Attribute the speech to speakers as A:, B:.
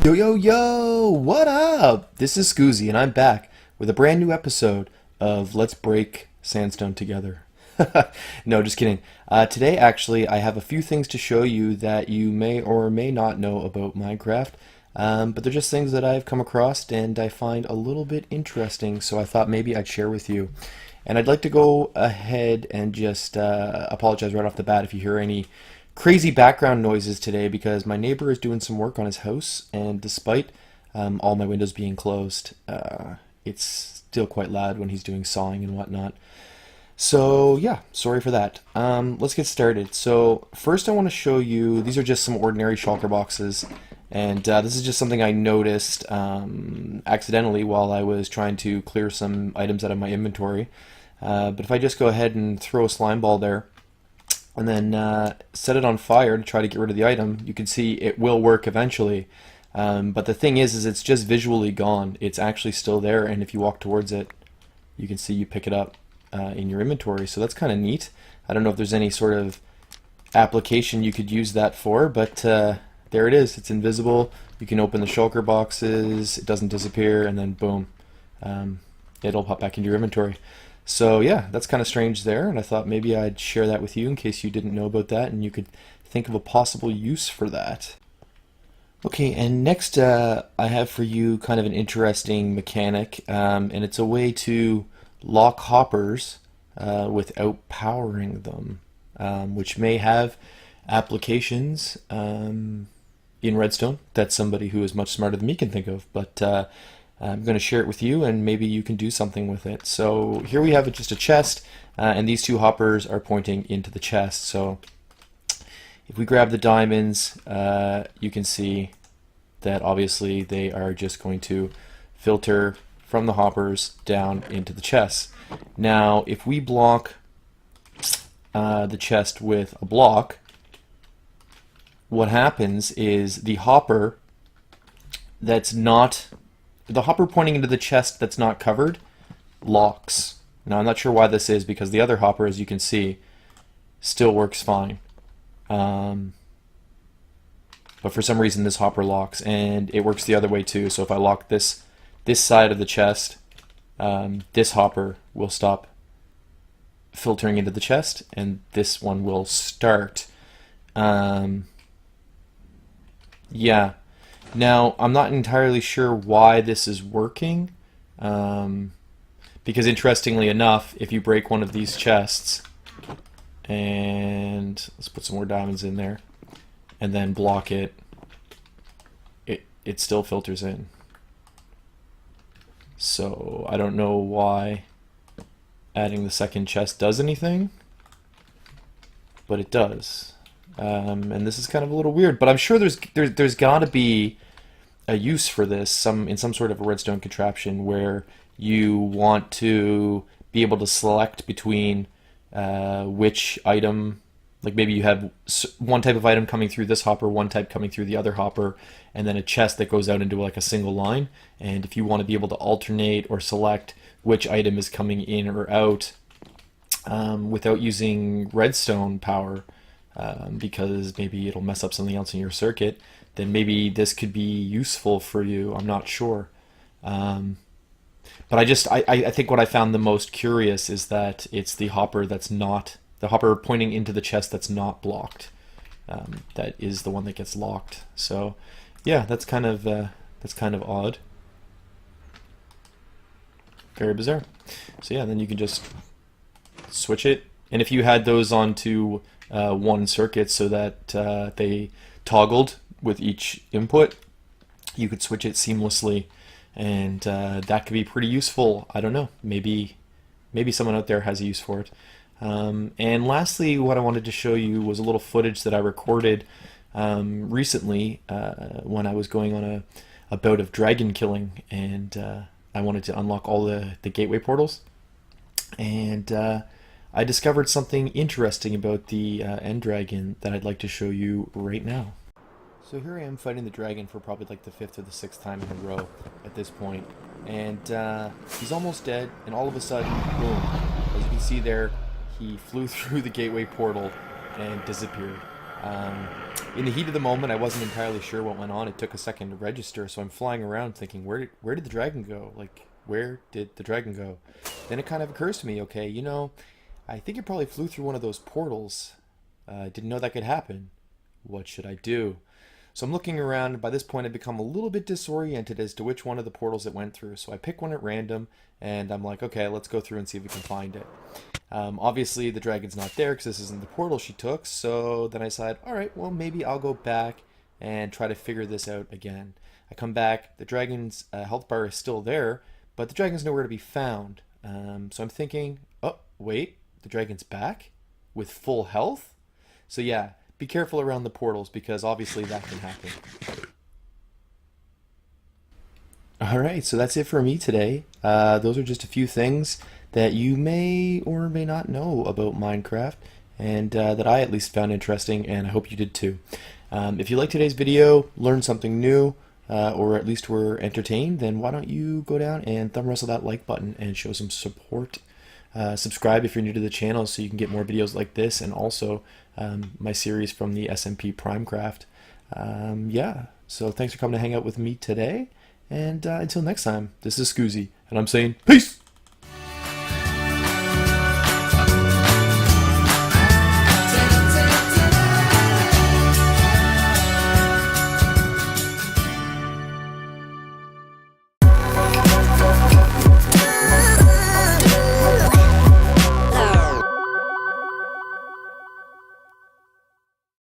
A: Yo, yo, yo! What up? This is Scoozy, and I'm back with a brand new episode of Let's Break Sandstone Together. No, just kidding. Today, actually, I have a few things to show you that you may or may not know about Minecraft, but they're just things that I've come across and I find a little bit interesting, so I thought maybe I'd share with you. And I'd like to go ahead and just apologize right off the bat if you hear any crazy background noises today because my neighbor is doing some work on his house, and despite all my windows being closed, it's still quite loud when he's doing sawing and whatnot. So yeah, sorry for that. Let's get started. So first I want to show you, these are just some ordinary shulker boxes, and this is just something I noticed accidentally while I was trying to clear some items out of my inventory. But if I just go ahead and throw a slime ball there, and then set it on fire to try to get rid of the item, you can see it will work eventually. But the thing is it's just visually gone. It's actually still there, and if you walk towards it, you can see you pick it up in your inventory. So that's kind of neat. I don't know if there's any sort of application you could use that for, but there it is. It's invisible. You can open the shulker boxes, it doesn't disappear, and then boom, it'll pop back into your inventory. So yeah, that's kind of strange there, and I thought maybe I'd share that with you in case you didn't know about that and you could think of a possible use for that. Okay, and next I have for you kind of an interesting mechanic, and it's a way to lock hoppers without powering them, which may have applications in Redstone that somebody who is much smarter than me can think of, but I'm going to share it with you and maybe you can do something with it. So here we have just a chest, and these two hoppers are pointing into the chest. So if we grab the diamonds, you can see that obviously they are just going to filter from the hoppers down into the chest. Now if we block the chest with a block, what happens is the hopper pointing into the chest that's not covered locks. Now I'm not sure why this is because the other hopper, as you can see, still works fine. But for some reason this hopper locks, and it works the other way too. So if I lock this side of the chest, this hopper will stop filtering into the chest, and this one will start. Yeah. Now, I'm not entirely sure why this is working, because interestingly enough, if you break one of these chests, and let's put some more diamonds in there, and then block it, it still filters in. So I don't know why adding the second chest does anything, but it does. And this is kind of a little weird, but I'm sure there's got to be a use for this in some sort of a redstone contraption where you want to be able to select between which item, like maybe you have one type of item coming through this hopper, one type coming through the other hopper, and then a chest that goes out into like a single line. And if you want to be able to alternate or select which item is coming in or out without using redstone power, because maybe it'll mess up something else in your circuit, then maybe this could be useful for you. I'm not sure. But I think what I found the most curious is that it's the hopper that's not, the hopper pointing into the chest that's not blocked. That is the one that gets locked. So yeah, that's kind of odd. Very bizarre. So yeah, then you can just switch it. And if you had those onto one circuit so that they toggled with each input, you could switch it seamlessly, and that could be pretty useful. I don't know, maybe someone out there has a use for it. And lastly, what I wanted to show you was a little footage that I recorded recently when I was going on a bout of dragon killing, and I wanted to unlock all the gateway portals, and I discovered something interesting about the end dragon that I'd like to show you right now. So here I am fighting the dragon for probably like the 5th or the 6th time in a row at this point, and he's almost dead, and all of a sudden, boom, as you can see there, he flew through the gateway portal and disappeared. In the heat of the moment, I wasn't entirely sure what went on. It took a second to register, so I'm flying around thinking, where did the dragon go? Like, where did the dragon go? Then it kind of occurs to me, okay, I think it probably flew through one of those portals. Didn't know that could happen. What should I do? So I'm looking around, and by this point I've become a little bit disoriented as to which one of the portals it went through. So I pick one at random, and I'm like, okay, let's go through and see if we can find it. Obviously, the dragon's not there because this isn't the portal she took. So then I decide, all right, well, maybe I'll go back and try to figure this out again. I come back, the dragon's health bar is still there, but the dragon's nowhere to be found. So I'm thinking, oh, wait, the dragon's back with full health? So yeah, be careful around the portals because obviously that can happen. All right, so that's it for me today. Those are just a few things that you may or may not know about Minecraft, and that I at least found interesting, and I hope you did too. If you liked today's video, learned something new, or at least were entertained, then why don't you go down and thumb wrestle that like button and show some support. Subscribe if you're new to the channel so you can get more videos like this, and also my series from the SMP Primecraft. Yeah, so thanks for coming to hang out with me today. And until next time, this is Scoozy, and I'm saying peace!